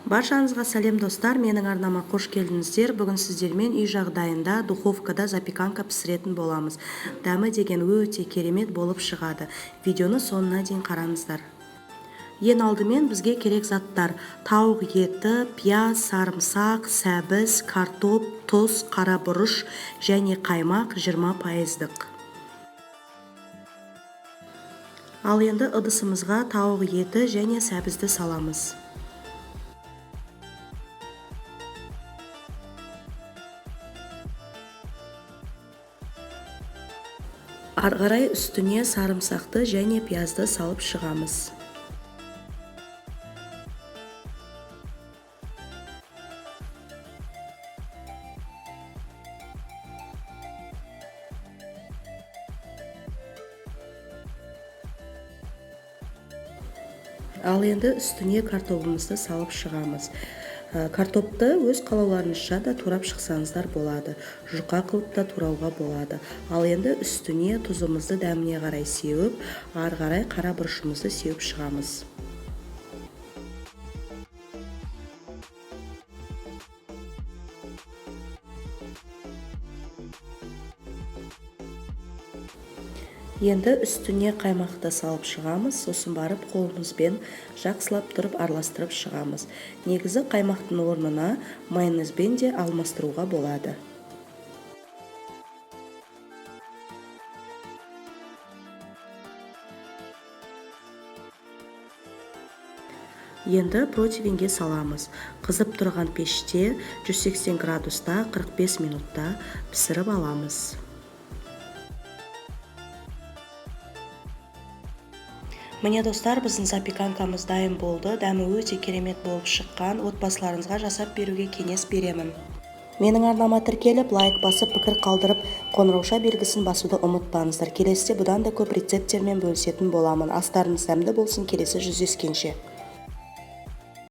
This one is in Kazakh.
Баршаңызға сәлем достар, менің арнама қош келдіңіздер. Бүгін сіздермен үй жағдайында духовкада запеканка пісіретін боламыз. Дәмі деген өте керемет болып шығады. Видеоны соңына дейін қараңыздар. Ең алдымен бізге керек заттар: тауық еті, пияз, сарымсақ, сәбіз, картоп, тұз, қара бұрыш және қаймақ 20%. Ал енді ыдысымызға тауық еті және сәбізді саламыз. Арғарай үстіне сарымсақты және пиязды салып шығамыз. Ал енді үстіне картопымызды салып шығамыз. Картопты өз қалауларыңызша да турап шықсаңыздар болады. Жұқа қылып та турауға болады. Ал енді үстіне тұзымызды дәміне қарай сеуіп, ары қарай қара бұрышымызды сеуіп шығамыз. Енді үстіне қаймақты салып шығамыз, сосын барып қолымызбен жақсылап тұрып араластырып шығамыз. Негізі қаймақтың орнына майонезбен де алмастыруға болады. Енді противенге саламыз. Қызып тұрған пеште 180 градуста 45 минутта пісіріп аламыз. Міне достар, біздің запеканкамыз дайын болды. Дәмі өте керемет болып шыққан. Отбасыларыңызға жасап беруге кеңес беремін. Менің арнама тіркеліп, лайк басып, пікір қалдырып, қоңырауша белгісін басуды ұмытпаңыздар. Келесіде бұдан да көп рецепттермен бөлісетін боламын. Астарыңыз дәмді болсын, келесі жүздескенше.